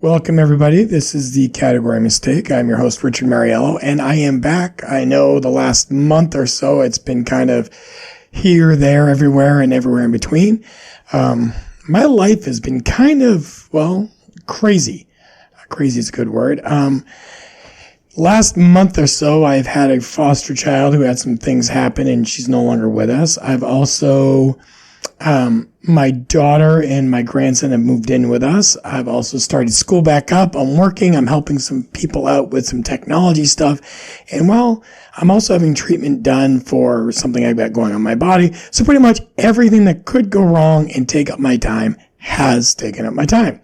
Welcome, everybody. This is the Category Mistake. I'm your host, Richard Mariello, and I am back. I know the last month or so, it's been kind of here, there, everywhere, and everywhere in between. My life has been kind of, crazy. Crazy is a good word. Last month or so, I've had a foster child who had some things happen, and she's no longer with us. I've also... my daughter and my grandson have moved in with us. I've also started school back up. I'm working. I'm helping some people out with some technology stuff. And I'm also having treatment done for something I've got going on in my body. So pretty much everything that could go wrong and take up my time has taken up my time.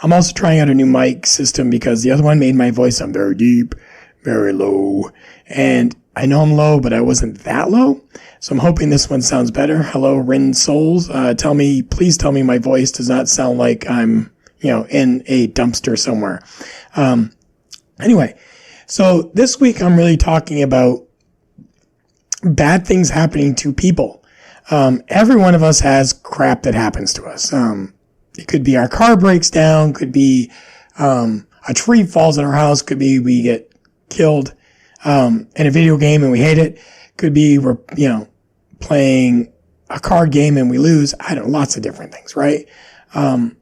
I'm also trying out a new mic system because the other one made my voice sound very deep, very low. And I know I'm low, but I wasn't that low. So I'm hoping this one sounds better. Hello, Rin Souls. Please tell me my voice does not sound like I'm, in a dumpster somewhere. Anyway, so this week I'm really talking about bad things happening to people. Every one of us has crap that happens to us. It could be our car breaks down, could be, a tree falls in our house, could be we get killed, in a video game and we hate it. Could be we're, playing a card game and we lose. Lots of different things, right? It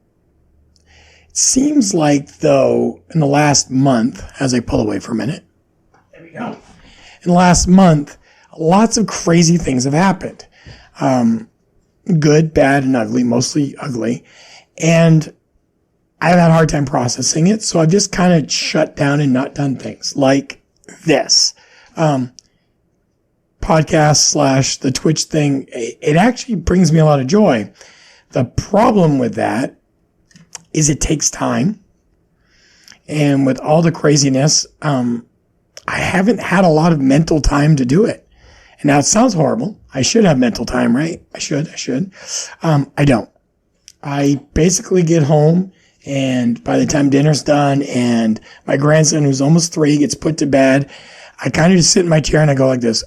seems like, though, in the last month, as I pull away for a minute, there we go. In the last month, lots of crazy things have happened. Good, bad, and ugly, mostly ugly. And I've had a hard time processing it, so I've just kind of shut down and not done things like this. Podcast / the Twitch thing, it actually brings me a lot of joy. The problem with that is it takes time. And with all the craziness, I haven't had a lot of mental time to do it. And now it sounds horrible. I should have mental time, right? I should. I don't. I basically get home, and by the time dinner's done and my grandson, who's almost 3, gets put to bed, I kind of just sit in my chair and I go like this.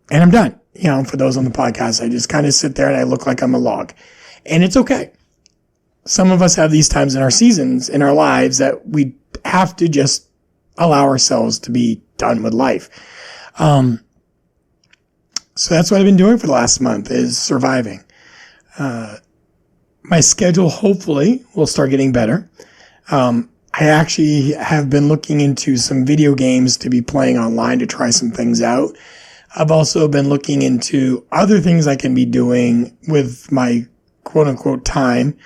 And I'm done. For those on the podcast, I just kind of sit there and I look like I'm a log. And it's okay. Some of us have these times in our seasons, in our lives, that we have to just allow ourselves to be done with life. So that's what I've been doing for the last month, is surviving. My schedule hopefully will start getting better. I actually have been looking into some video games to be playing online to try some things out. I've also been looking into other things I can be doing with my quote unquote time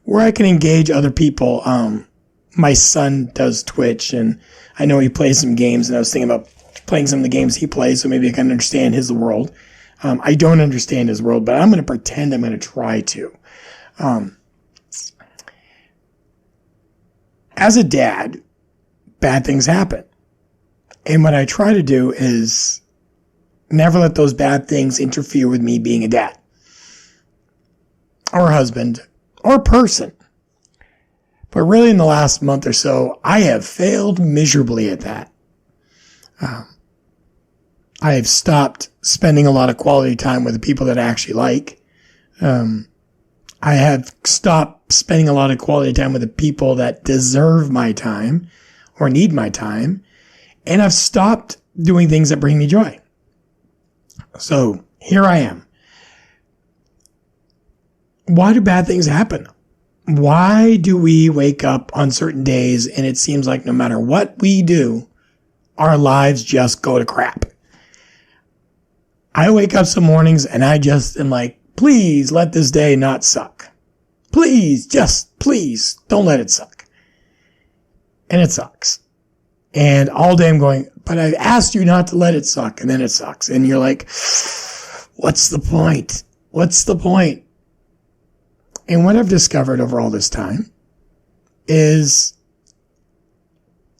where I can engage other people. My son does Twitch, and I know he plays some games, and I was thinking about playing some of the games he plays so maybe I can understand his world. I don't understand his world, but I'm going to pretend I'm going to try to. As a dad, bad things happen. And what I try to do is never let those bad things interfere with me being a dad or a husband or a person. But really in the last month or so, I have failed miserably at that. I have stopped spending a lot of quality time with the people that I actually like. I have stopped spending a lot of quality time with the people that deserve my time or need my time. And I've stopped doing things that bring me joy. So here I am. Why do bad things happen? Why do we wake up on certain days and it seems like no matter what we do, our lives just go to crap? I wake up some mornings and I just am like, please let this day not suck. Please, just please don't let it suck. And it sucks. And all day I'm going, but I've asked you not to let it suck, and then it sucks. And you're like, what's the point? What's the point? And what I've discovered over all this time is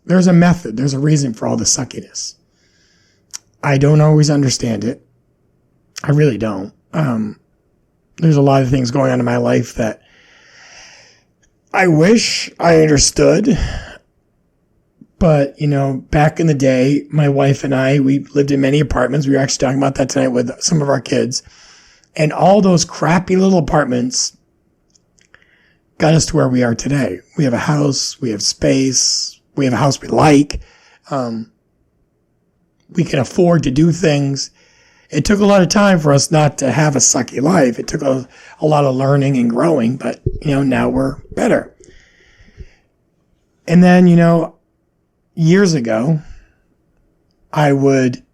there's a method, there's a reason for all the suckiness. I don't always understand it. I really don't. There's a lot of things going on in my life that I wish I understood. But, back in the day, my wife and I, we lived in many apartments. We were actually talking about that tonight with some of our kids. And all those crappy little apartments got us to where we are today. We have a house, we have space, we have a house we like. We can afford to do things. It took a lot of time for us not to have a sucky life. It took a lot of learning and growing, but, now we're better. And then, years ago, I would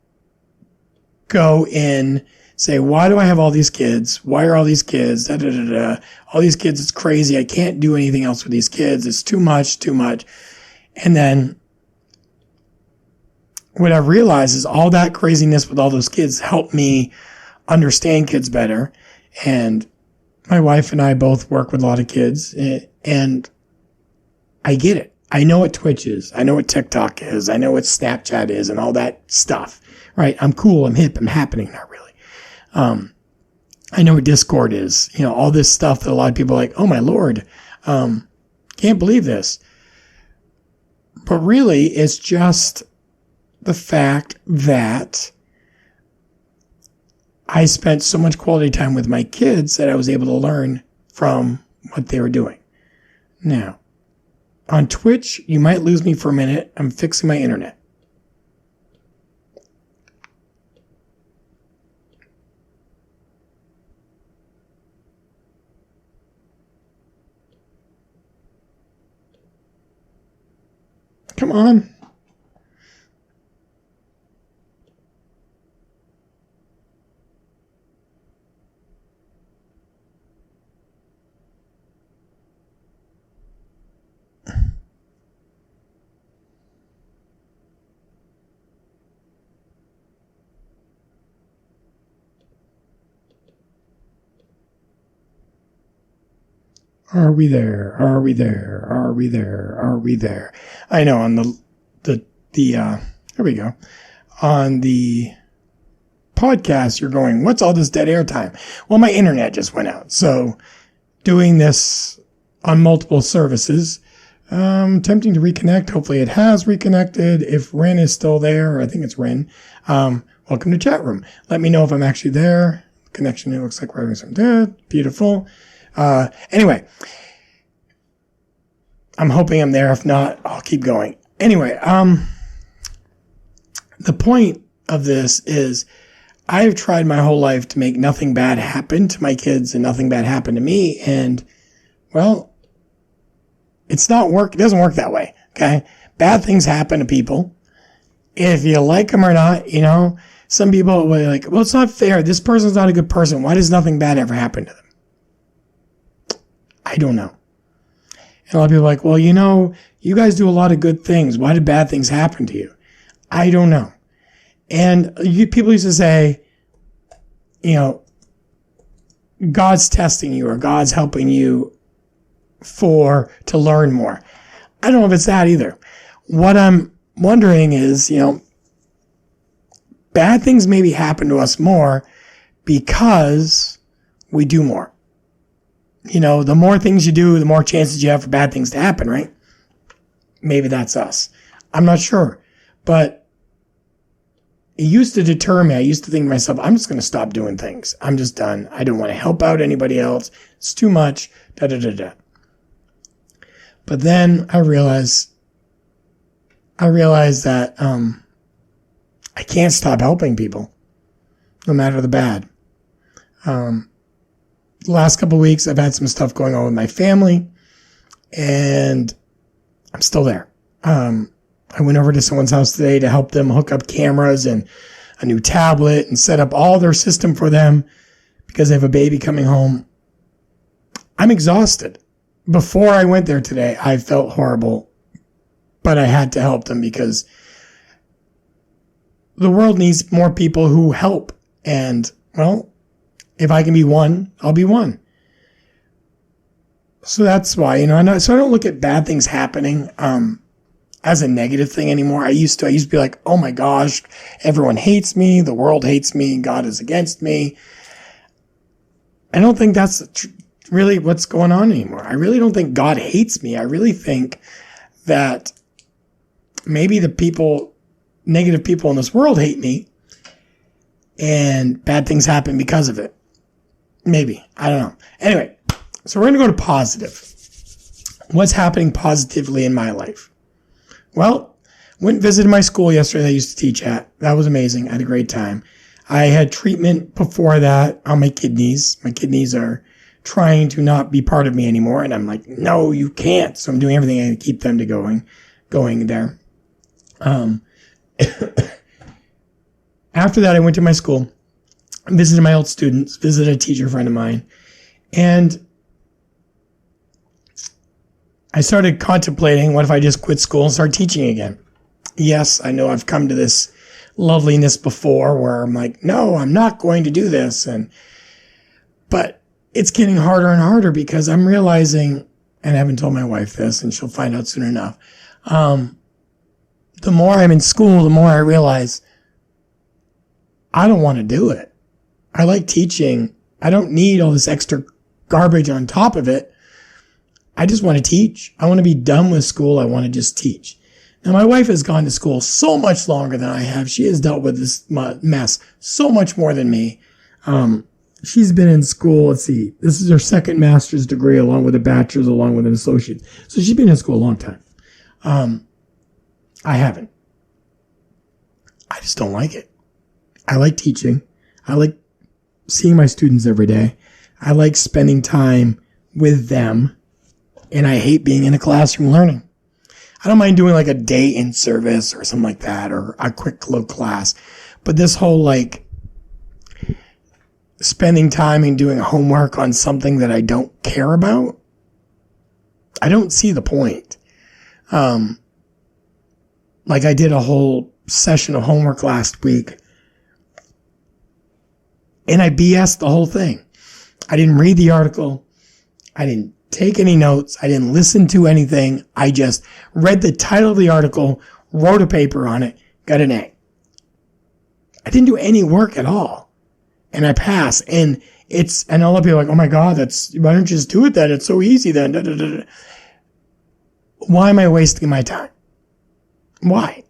go in, say, why do I have all these kids? Why are all these kids? Da, da, da, da. All these kids, it's crazy. I can't do anything else with these kids. It's too much. And then what I've realized is all that craziness with all those kids helped me understand kids better. And my wife and I both work with a lot of kids, and I get it. I know what Twitch is. I know what TikTok is. I know what Snapchat is and all that stuff, right? I'm cool. I'm hip. I'm happening. Not really. I know what Discord is. All this stuff that a lot of people are like, oh my Lord, can't believe this. But really, it's just the fact that I spent so much quality time with my kids that I was able to learn from what they were doing. Now, on Twitch, you might lose me for a minute. I'm fixing my internet. Come on. Are we there? Are we there? Are we there? Are we there? I know on the there we go. On the podcast, you're going, what's all this dead air time? Well, my internet just went out. So doing this on multiple services, tempting to reconnect. Hopefully it has reconnected. If Ren is still there, I think it's Ren, welcome to chat room. Let me know if I'm actually there. Connection, it looks like we're having some dead. Beautiful. Anyway, I'm hoping I'm there. If not, I'll keep going. Anyway, the point of this is I've tried my whole life to make nothing bad happen to my kids and nothing bad happen to me. And well, it doesn't work that way. Okay. Bad things happen to people. If you like them or not, some people will be like, well, it's not fair. This person's not a good person. Why does nothing bad ever happen to them? I don't know. And a lot of people are like, well, you guys do a lot of good things. Why did bad things happen to you? I don't know. And people used to say, God's testing you or God's helping you to learn more. I don't know if it's that either. What I'm wondering is, bad things maybe happen to us more because we do more. The more things you do, the more chances you have for bad things to happen, right? Maybe that's us. I'm not sure. But it used to deter me. I used to think to myself, I'm just going to stop doing things. I'm just done. I don't want to help out anybody else. It's too much. But then I realized that I can't stop helping people, no matter the bad. The last couple of weeks, I've had some stuff going on with my family, and I'm still there. I went over to someone's house today to help them hook up cameras and a new tablet and set up all their system for them because they have a baby coming home. I'm exhausted. Before I went there today, I felt horrible, but I had to help them because the world needs more people who help. And, well, if I can be one, I'll be one. So that's why, so I don't look at bad things happening as a negative thing anymore. I used to be like, oh my gosh, everyone hates me, the world hates me, God is against me. I don't think that's really what's going on anymore. I really don't think God hates me. I really think that maybe the negative people in this world hate me and bad things happen because of it. Maybe. I don't know. Anyway, so we're going to go to positive. What's happening positively in my life? Well, went and visited my school yesterday that I used to teach at. That was amazing. I had a great time. I had treatment before that on my kidneys. My kidneys are trying to not be part of me anymore. And I'm like, no, you can't. So I'm doing everything I can to keep them to going there. After that, I went to my school, visited my old students, visited a teacher friend of mine, and I started contemplating, what if I just quit school and start teaching again? Yes, I know I've come to this loveliness before where I'm like, no, I'm not going to do this. But it's getting harder and harder because I'm realizing, and I haven't told my wife this, and she'll find out soon enough. The more I'm in school, the more I realize I don't want to do it. I like teaching. I don't need all this extra garbage on top of it. I just want to teach. I want to be done with school. I want to just teach. Now, my wife has gone to school so much longer than I have. She has dealt with this mess so much more than me. She's been in school, let's see, this is her second master's degree along with a bachelor's, along with an associate. So she's been in school a long time. I haven't. I just don't like it. I like teaching. I like seeing my students every day. I like spending time with them. And I hate being in a classroom learning. I don't mind doing like a day in service or something like that, or a quick little class. But this whole like spending time and doing homework on something that I don't care about, I don't see the point. Like I did a whole session of homework last week and I BS'd the whole thing. I didn't read the article. I didn't take any notes. I didn't listen to anything. I just read the title of the article, wrote a paper on it, got an A. I didn't do any work at all. And I passed. And all of you are like, oh my God, why don't you just do it then? It's so easy then. Da, da, da, da. Why am I wasting my time? Why?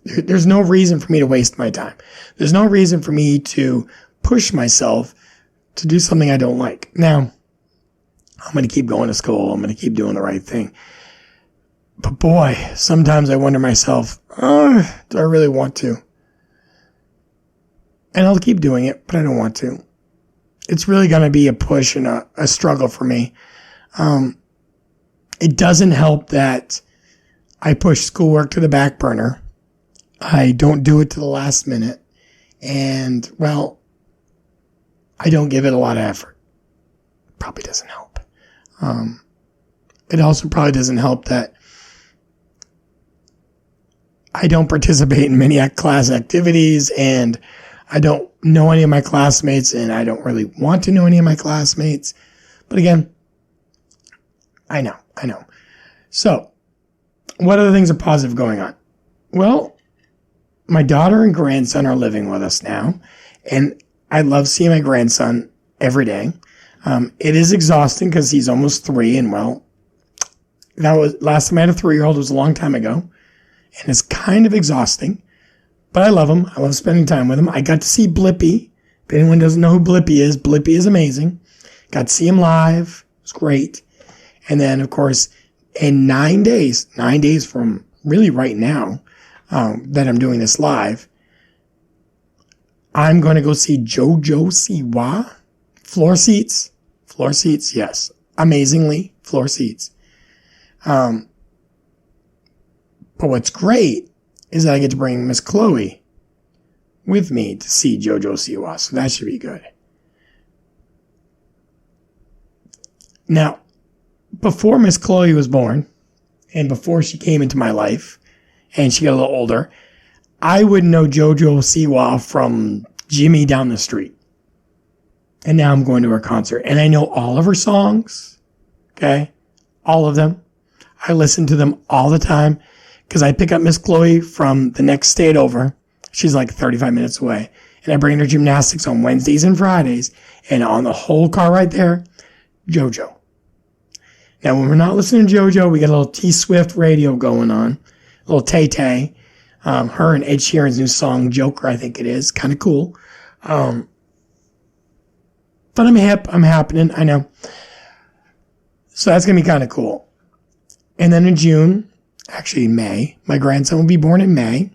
There's no reason for me to waste my time. There's no reason for me to push myself to do something I don't like. Now, I'm going to keep going to school. I'm going to keep doing the right thing. But boy, sometimes I wonder myself, do I really want to? And I'll keep doing it, but I don't want to. It's really going to be a push and a struggle for me. It doesn't help that I push schoolwork to the back burner. I don't do it to the last minute. And, well, I don't give it a lot of effort. Probably doesn't help. It also probably doesn't help that I don't participate in many class activities and I don't know any of my classmates and I don't really want to know any of my classmates. But again, I know. So, what other things are positive going on? Well, my daughter and grandson are living with us now, and I love seeing my grandson every day. It is exhausting because he's almost 3, and well, that was last time I had a 3-year-old was a long time ago, and it's kind of exhausting. But I love him. I love spending time with him. I got to see Blippi. If anyone doesn't know who Blippi is amazing. Got to see him live. It was great. And then, of course, in 9 days from really right now that I'm doing this live, I'm going to go see JoJo Siwa. Floor seats, yes. Amazingly, floor seats. But what's great is that I get to bring Miss Chloe with me to see JoJo Siwa, so that should be good. Now, before Miss Chloe was born, and before she came into my life, and she got a little older, I would know JoJo Siwa from Jimmy down the street. And now I'm going to her concert. And I know all of her songs. Okay? All of them. I listen to them all the time. Because I pick up Miss Chloe from the next state over. She's like 35 minutes away. And I bring her gymnastics on Wednesdays and Fridays. And on the whole car right there, JoJo. Now, when we're not listening to JoJo, we got a little T-Swift radio going on. A little Tay-Tay. Her and Ed Sheeran's new song, Joker, I think it is. Kind of cool. But I'm hip. I'm happening. I know. So that's going to be kind of cool. And then in June, actually in May, my grandson will be born in May.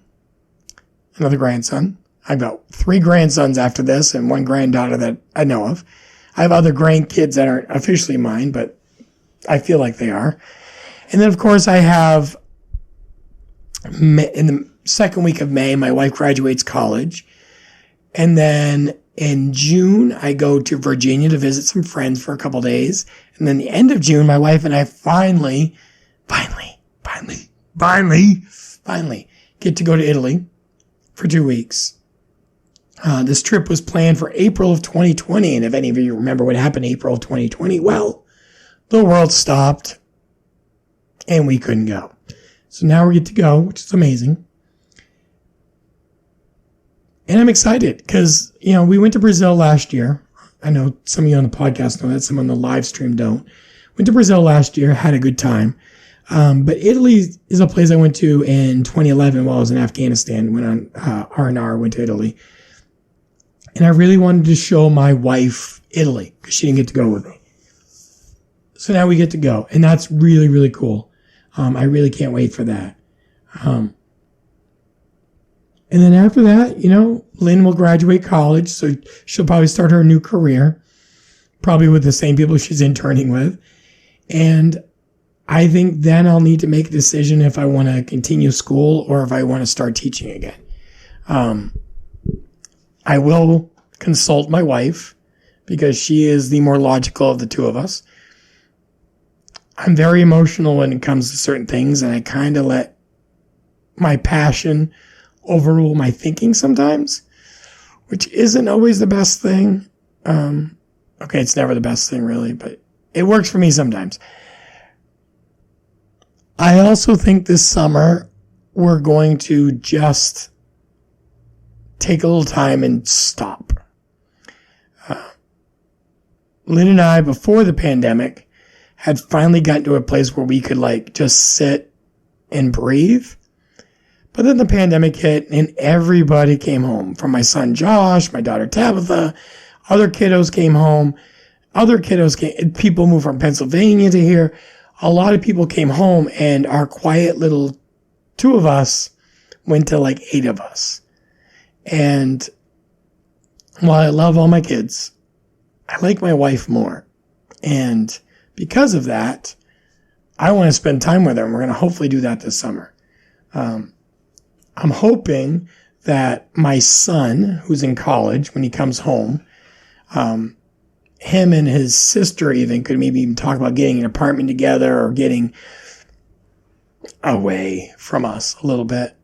Another grandson. I've got 3 grandsons after this and 1 granddaughter that I know of. I have other grandkids that aren't officially mine, but I feel like they are. And then, of course, I have, in the second week of May, my wife graduates college. And then in June, I go to Virginia to visit some friends for a couple days. And then the end of June, my wife and I finally get to go to Italy for 2 weeks. This trip was planned for April of 2020. And if any of you remember what happened in April of 2020, well, the world stopped and we couldn't go. So now we get to go, which is amazing. And I'm excited because, we went to Brazil last year. I know some of you on the podcast know that, some on the live stream don't. Went to Brazil last year, had a good time. But Italy is a place I went to in 2011 while I was in Afghanistan. Went on R&R, went to Italy. And I really wanted to show my wife Italy because she didn't get to go with me. So now we get to go. And that's really, really cool. I really can't wait for that. And then after that, Lynn will graduate college. So she'll probably start her new career, probably with the same people she's interning with. And I think then I'll need to make a decision if I want to continue school or if I want to start teaching again. I will consult my wife because she is the more logical of the two of us. I'm very emotional when it comes to certain things, and I kind of let my passion overrule my thinking sometimes, which isn't always the best thing. Okay, it's never the best thing really, but it works for me sometimes. I also think this summer we're going to just take a little time and stop. Lynn and I, before the pandemic, had finally gotten to a place where we could just sit and breathe. But then the pandemic hit and everybody came home. From my son Josh, my daughter Tabitha, other kiddos came home. People moved from Pennsylvania to here. A lot of people came home, and our quiet little 2 of us went to 8 of us. And while I love all my kids, I like my wife more. And because of that, I want to spend time with her, and we're going to hopefully do that this summer. I'm hoping that my son, who's in college, when he comes home, him and his sister could maybe even talk about getting an apartment together or getting away from us a little bit.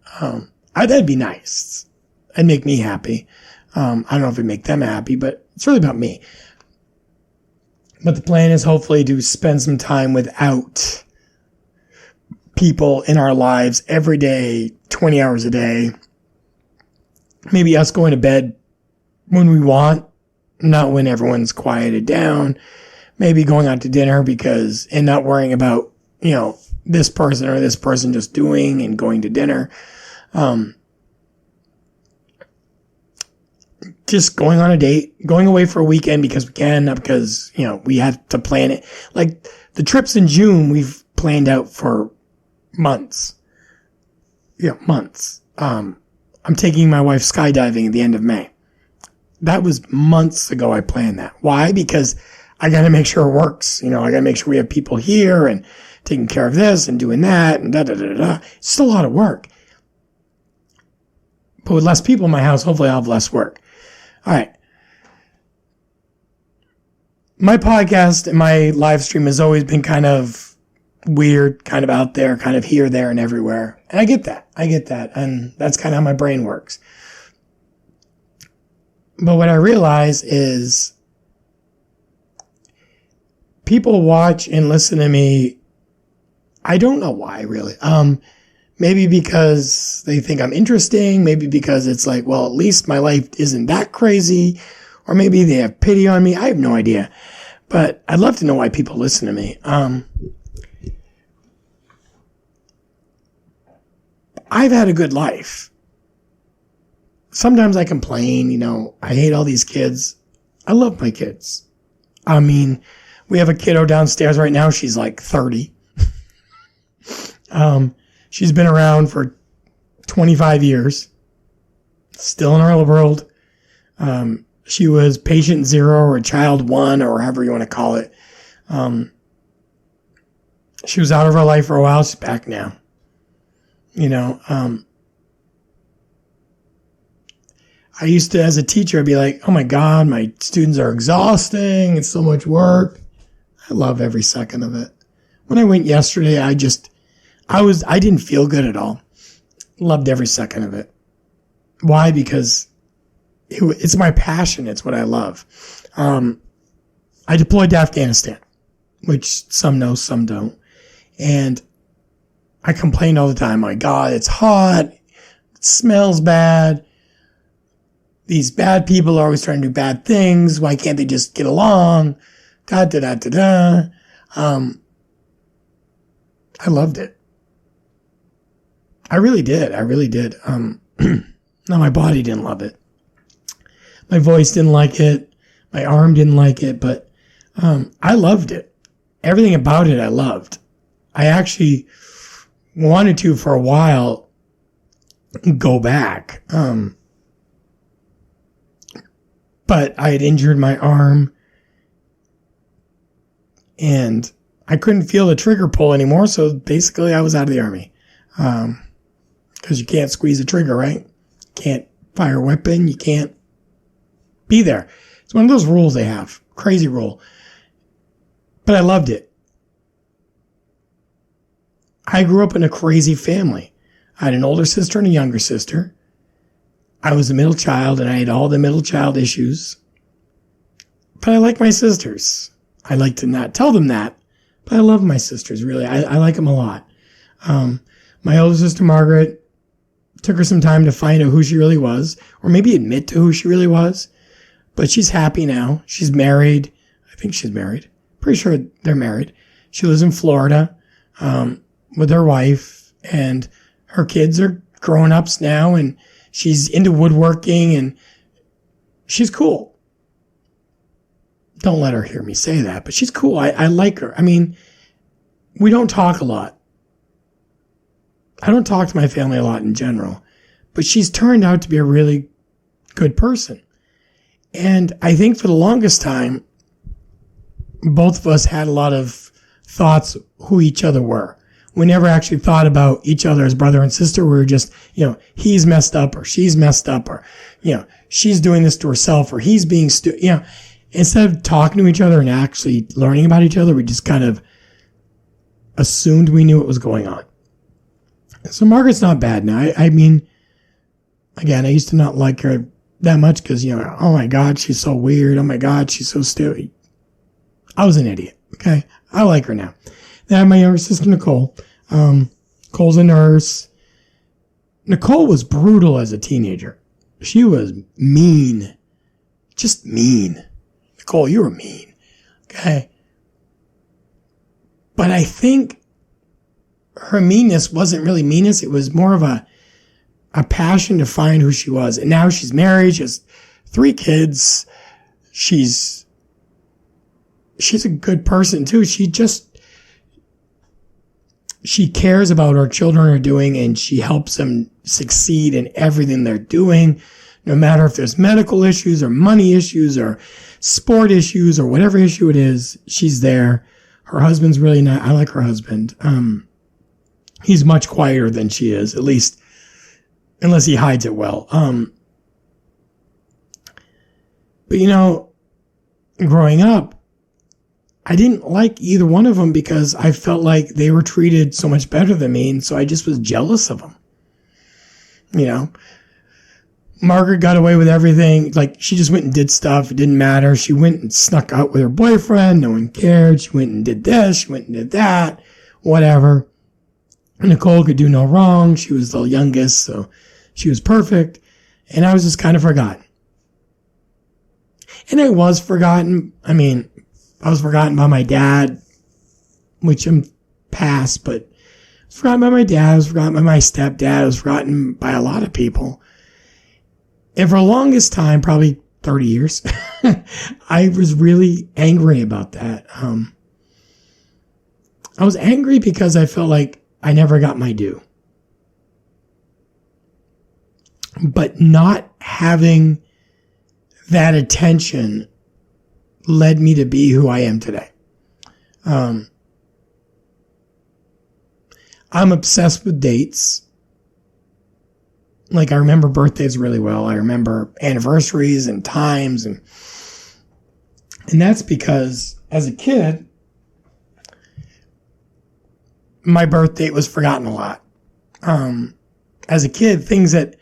That'd be nice. That'd make me happy. I don't know if it'd make them happy, but it's really about me. But the plan is hopefully to spend some time without people in our lives every day, 20 hours a day. Maybe us going to bed when we want, not when everyone's quieted down. Maybe going out to dinner and not worrying about, this person or this person just doing and going to dinner. Just going on a date, going away for a weekend because we can, not because, we have to plan it. The trips in June, we've planned out for months. Months. I'm taking my wife skydiving at the end of May. That was months ago I planned that. Why? Because I got to make sure it works. I got to make sure we have people here and taking care of this and doing that and da-da-da-da. It's still a lot of work. But with less people in my house, hopefully I'll have less work. All right. My podcast and my live stream has always been kind of weird, kind of out there, kind of here, there, and everywhere. And I get that. And that's kind of how my brain works. But what I realize is people watch and listen to me. I don't know why, really. Maybe because they think I'm interesting. Maybe because it's at least my life isn't that crazy. Or maybe they have pity on me. I have no idea. But I'd love to know why people listen to me. I've had a good life. Sometimes I complain, I hate all these kids. I love my kids. We have a kiddo downstairs right now. She's like 30. She's been around for 25 years. Still in our world. She was patient 0 or child 1 or however you want to call it. She was out of our life for a while. She's back now. I used to, as a teacher, I'd be like, oh my God, my students are exhausting. It's so much work. I love every second of it. When I went yesterday, I didn't feel good at all. Loved every second of it. Why? Because it's my passion. It's what I love. I deployed to Afghanistan, which some know, some don't. And I complained all the time. My God, it's hot. It smells bad. These bad people are always trying to do bad things. Why can't they just get along? I loved it. I really did. No, my body didn't love it. My voice didn't like it. My arm didn't like it, but I loved it. Everything about it I loved. I actually wanted to, for a while, go back. But I had injured my arm and I couldn't feel the trigger pull anymore. So basically I was out of the Army. Cause you can't squeeze the trigger, right? Can't fire a weapon. You can't be there. It's one of those rules they have. Crazy rule. But I loved it. I grew up in a crazy family. I had an older sister and a younger sister. I was the middle child and I had all the middle child issues. But I like my sisters. I like to not tell them that, but I love my sisters, really. I like them a lot. My older sister, Margaret, took her some time to find out who she really was, or maybe admit to who she really was. But she's happy now. She's married. I think she's married. Pretty sure they're married. She lives in Florida with her wife, and her kids are grown-ups now, and she's into woodworking, and she's cool. Don't let her hear me say that, but she's cool. I like her. I mean, we don't talk a lot. I don't talk to my family a lot in general, but she's turned out to be a really good person. And I think for the longest time, both of us had a lot of thoughts who each other were. We never actually thought about each other as brother and sister. We were just, he's messed up or she's messed up or, she's doing this to herself or he's being instead of talking to each other and actually learning about each other, we just kind of assumed we knew what was going on. So Margaret's not bad now. I mean, again, I used to not like her that much because, oh my God, she's so weird. Oh my God, she's so stupid. I was an idiot. Okay. I like her now. Then I have my younger sister, Nicole. Nicole's a nurse. Nicole was brutal as a teenager. She was mean. Just mean. Nicole, you were mean. Okay. But I think her meanness wasn't really meanness. It was more of a passion to find who she was. And now she's married. She has 3 kids. She's a good person too. She cares about what our children are doing and she helps them succeed in everything they're doing. No matter if there's medical issues or money issues or sport issues or whatever issue it is, she's there. Her husband's really nice. I like her husband. He's much quieter than she is, at least unless he hides it well. But growing up, I didn't like either one of them because I felt like they were treated so much better than me, and so I just was jealous of them. Margaret got away with everything. Like, she just went and did stuff. It didn't matter. She went and snuck out with her boyfriend. No one cared. She went and did this. She went and did that. Whatever. Nicole could do no wrong. She was the youngest, so she was perfect. And I was just kind of forgotten. And I was forgotten. I mean, I was forgotten by my dad, which I'm past, but I was forgotten by my dad. I was forgotten by my stepdad. I was forgotten by a lot of people. And for the longest time, probably 30 years. I was really angry about that. I was angry because I felt like I never got my due. But not having that attention led me to be who I am today. I'm obsessed with dates. Like, I remember birthdays really well. I remember anniversaries and times. And that's because as a kid, my birth date was forgotten a lot. As a kid, things that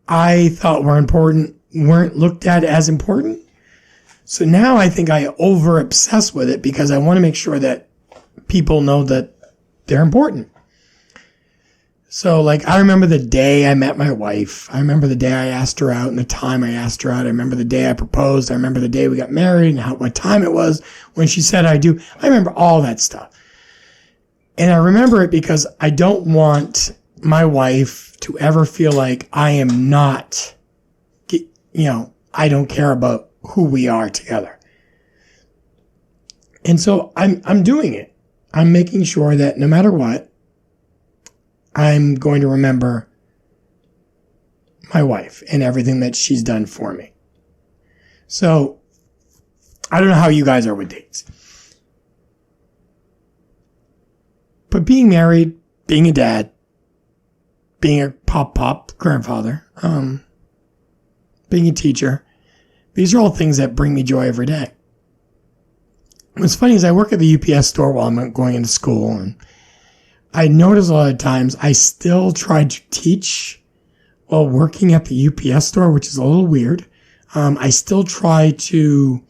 I thought were important weren't looked at as important. So now I think I over obsess with it because I want to make sure that people know that they're important. So, like, I remember the day I met my wife. I remember the day I asked her out and the time I asked her out. I remember the day I proposed. I remember the day we got married and what time it was when she said I do. I remember all that stuff. And I remember it because I don't want my wife to ever feel like I am not, I don't care about who we are together. And so I'm doing it. I'm making sure that no matter what, I'm going to remember my wife and everything that she's done for me. So I don't know how you guys are with dates. But being married, being a dad, being a pop grandfather, being a teacher, these are all things that bring me joy every day. What's funny is I work at the UPS store while I'm going into school, and I notice a lot of times I still try to teach while working at the UPS store, which is a little weird. I still try to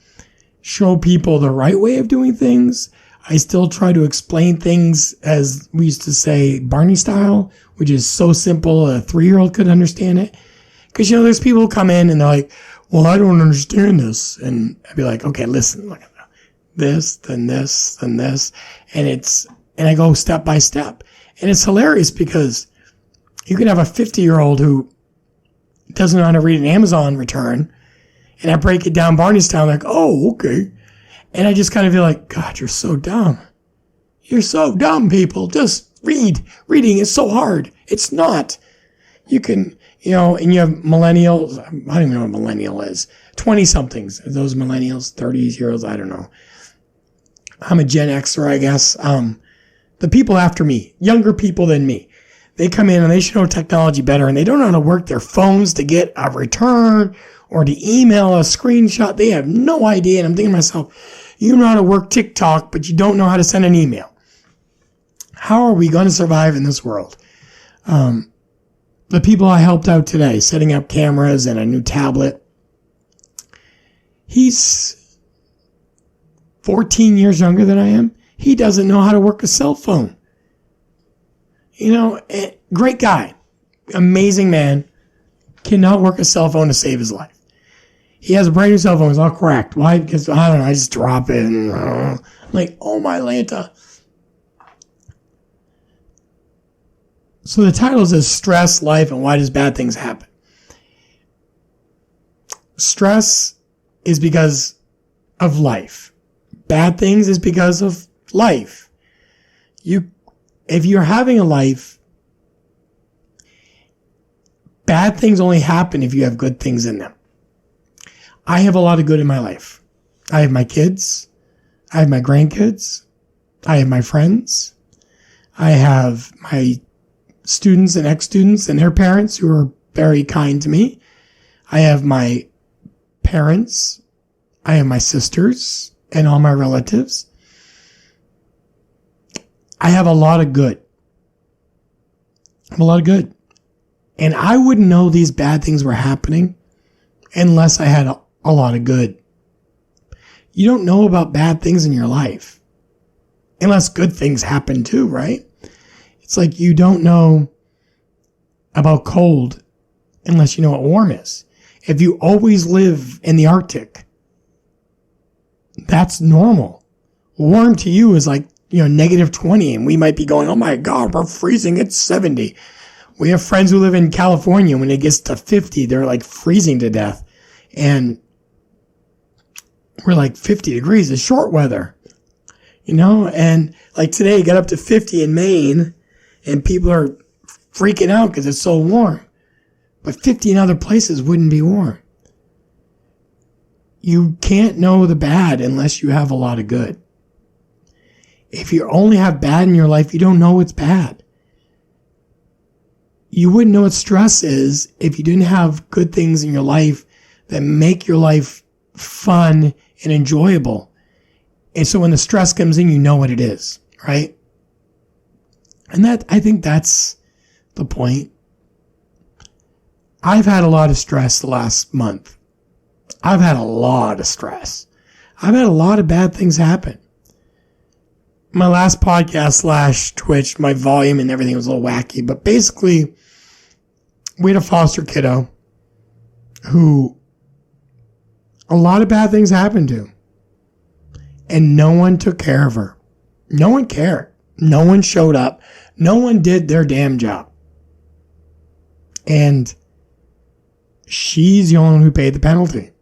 show people the right way of doing things. I still try to explain things, as we used to say, Barney style, which is so simple a 3-year-old could understand it. Because, there's people who come in and they're like, well, I don't understand this. And I'd be like, okay, listen, look at this, then this, then this. And I go step by step. And it's hilarious because you can have a 50-year-old who doesn't know how to read an Amazon return. And I break it down Barney style, like, oh, okay. And I just kind of feel like, God, you're so dumb. You're so dumb, people. Just read. Reading is so hard. It's not. You can, and you have millennials. I don't even know what a millennial is. 20-somethings. Are those millennials, 30-year-olds? I don't know. I'm a Gen Xer, I guess. The people after me, younger people than me, they come in and they should know technology better, and they don't know how to work their phones to get a return or to email a screenshot. They have no idea. And I'm thinking to myself, you know how to work TikTok, but you don't know how to send an email. How are we going to survive in this world? The people I helped out today, setting up cameras and a new tablet, he's 14 years younger than I am. He doesn't know how to work a cell phone. Great guy, amazing man, cannot work a cell phone to save his life. He has a brand new cell phone. It's all cracked. Why? Because, I don't know, I just drop it. And, I'm like, oh my Lanta. So the title says Stress, Life, and Why Does Bad Things Happen? Stress is because of life. Bad things is because of life. If you're having a life, bad things only happen if you have good things in them. I have a lot of good in my life. I have my kids. I have my grandkids. I have my friends. I have my students and ex-students and their parents who are very kind to me. I have my parents. I have my sisters and all my relatives. I have a lot of good. I have a lot of good. And I wouldn't know these bad things were happening unless I had a lot of good. You don't know about bad things in your life unless good things happen too, right? It's like you don't know about cold unless you know what warm is. If you always live in the Arctic, that's normal. Warm to you is like, negative 20, and we might be going, oh my God, we're freezing, it's 70. We have friends who live in California. When it gets to 50, they're like freezing to death. And we're like 50 degrees is short weather, and like today it got up to 50 in Maine and people are freaking out because it's so warm. But 50 in other places wouldn't be warm. You can't know the bad unless you have a lot of good. If you only have bad in your life, you don't know what's bad. You wouldn't know what stress is if you didn't have good things in your life that make your life fun and enjoyable. And so when the stress comes in, you know what it is, right? And I think that's the point. I've had a lot of stress the last month. I've had a lot of stress. I've had a lot of bad things happen. My last podcast / Twitch, my volume and everything was a little wacky, but basically, we had a foster kiddo who a lot of bad things happened to. And no one took care of her. No one cared. No one showed up. No one did their damn job. And she's the only one who paid the penalty.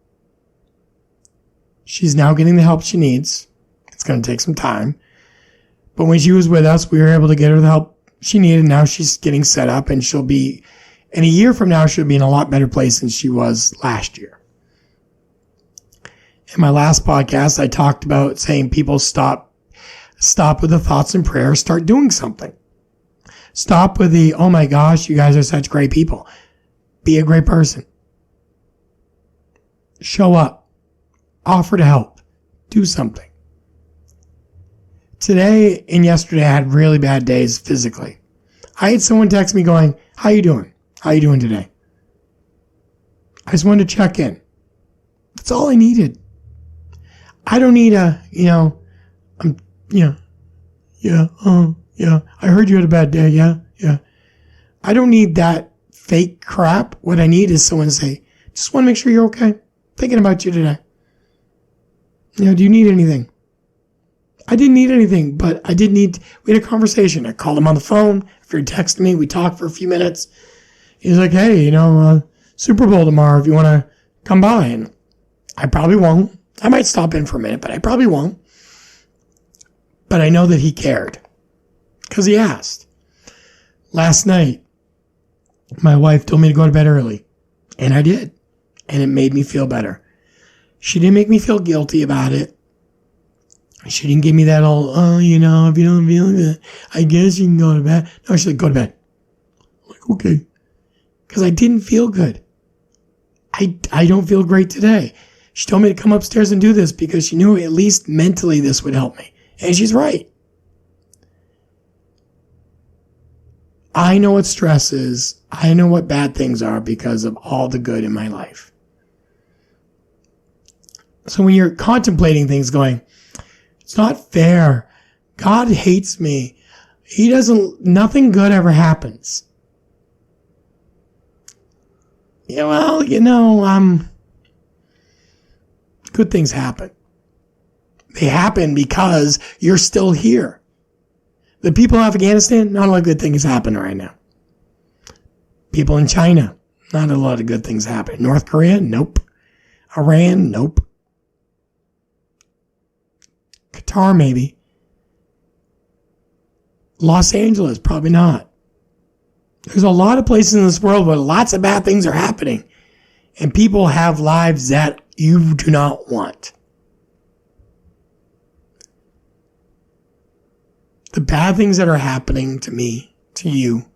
She's now getting the help she needs. It's going to take some time. But when she was with us, we were able to get her the help she needed. Now she's getting set up and she'll be, in a year from now, she'll be in a lot better place than she was last year. In my last podcast, I talked about saying people stop with the thoughts and prayers, start doing something. Stop with the, oh my gosh, you guys are such great people. Be a great person. Show up. Offer to help. Do something. Today and yesterday, I had really bad days physically. I had someone text me going, how you doing? How you doing today? I just wanted to check in. That's all I needed. I don't need I heard you had a bad day. Yeah. I don't need that fake crap. What I need is someone to say, just want to make sure you're okay. Thinking about you today. Do you need anything? I didn't need anything, but we had a conversation. I called him on the phone. After he texted me, we talked for a few minutes. He's like, hey, Super Bowl tomorrow if you want to come by. And I probably won't. I might stop in for a minute, but I probably won't. But I know that he cared because he asked. Last night, my wife told me to go to bed early, and I did, and it made me feel better. She didn't make me feel guilty about it. She didn't give me that all, if you don't feel good, I guess you can go to bed. No, she's like, go to bed. I'm like, okay. Because I didn't feel good. I don't feel great today. She told me to come upstairs and do this because she knew at least mentally this would help me. And she's right. I know what stress is. I know what bad things are because of all the good in my life. So when you're contemplating things going, it's not fair. God hates me. Nothing good ever happens. Good things happen. They happen because you're still here. The people of Afghanistan, not a lot of good things happen right now. People in China, not a lot of good things happen. North Korea, nope. Iran, nope. Qatar, maybe. Los Angeles, probably not. There's a lot of places in this world where lots of bad things are happening. And people have lives that you do not want. The bad things that are happening to me, to you,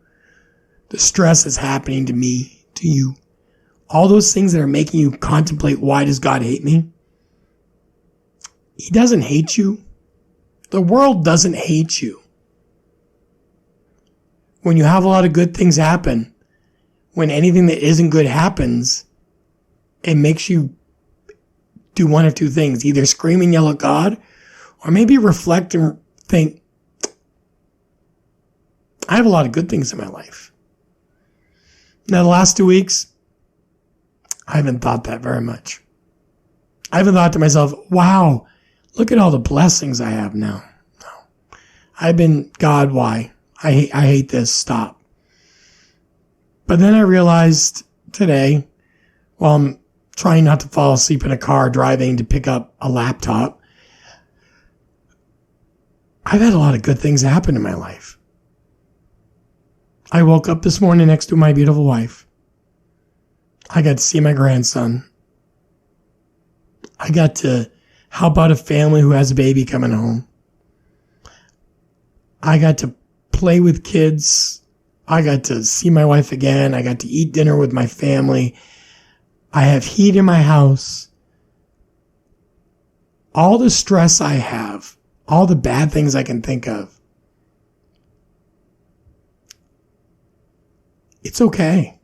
the stress that's happening to me, to you, all those things that are making you contemplate, why does God hate me? He doesn't hate you. The world doesn't hate you. When you have a lot of good things happen, when anything that isn't good happens, it makes you do one of two things. Either scream and yell at God, or maybe reflect and think, I have a lot of good things in my life. Now, the last 2 weeks, I haven't thought that very much. I haven't thought to myself, wow, look at all the blessings I have now. No. I've been, God, why? I hate this. Stop. But then I realized today, while I'm trying not to fall asleep in a car driving to pick up a laptop. I've had a lot of good things happen in my life. I woke up this morning next to my beautiful wife. I got to see my grandson. I got to help out a family who has a baby coming home. I got to play with kids. I got to see my wife again. I got to eat dinner with my family. I have heat in my house. All the stress I have, all the bad things I can think of, it's okay.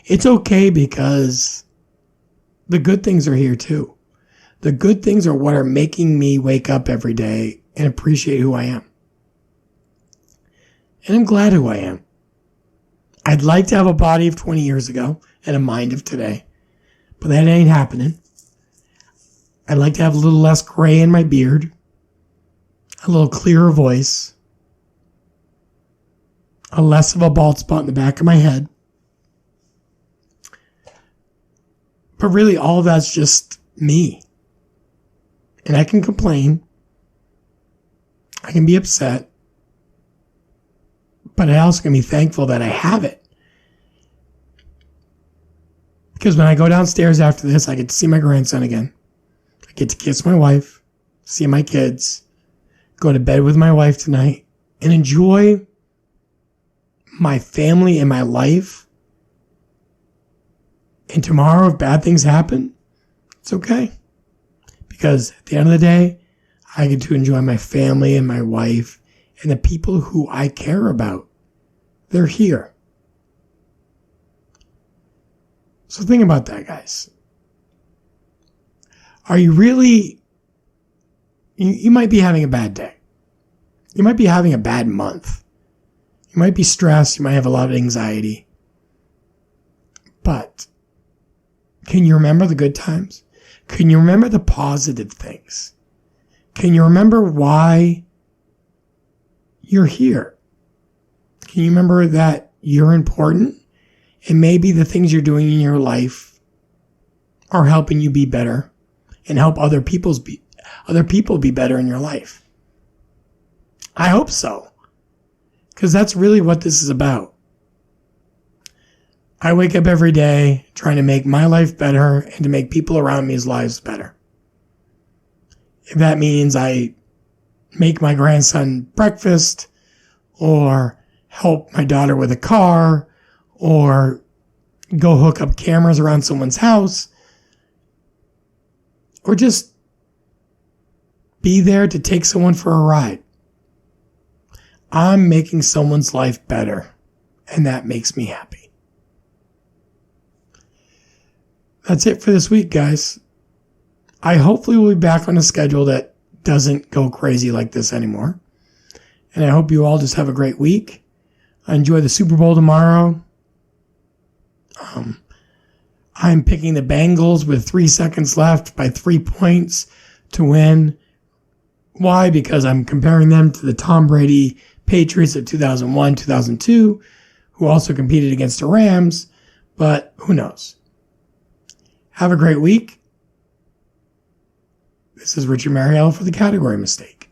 It's okay because the good things are here too. The good things are what are making me wake up every day and appreciate who I am. And I'm glad who I am. I'd like to have a body of 20 years ago and a mind of today, but that ain't happening. I'd like to have a little less gray in my beard, a little clearer voice, a less of a bald spot in the back of my head. But really, all of that's just me. And I can complain. I can be upset. But I also can be thankful that I have it. Because when I go downstairs after this, I get to see my grandson again. I get to kiss my wife, see my kids, go to bed with my wife tonight, and enjoy my family and my life. And tomorrow, if bad things happen, it's okay. Because at the end of the day, I get to enjoy my family and my wife and the people who I care about. They're here. So think about that, guys. Are you really... You might be having a bad day. You might be having a bad month. You might be stressed. You might have a lot of anxiety. But can you remember the good times? Can you remember the positive things? Can you remember why you're here? Can you remember that you're important? And maybe the things you're doing in your life are helping you be better and help other people be better in your life. I hope so. Because that's really what this is about. I wake up every day trying to make my life better and to make people around me's lives better. If that means I make my grandson breakfast or help my daughter with a car or go hook up cameras around someone's house or just be there to take someone for a ride. I'm making someone's life better, and that makes me happy. That's it for this week, guys. I hopefully will be back on a schedule that doesn't go crazy like this anymore. And I hope you all just have a great week. I enjoy the Super Bowl tomorrow. I'm picking the Bengals with 3 seconds left by 3 points to win. Why? Because I'm comparing them to the Tom Brady Patriots of 2001, 2002, who also competed against the Rams. But who knows? Have a great week. This is Richard Mariello for The Category Mistake.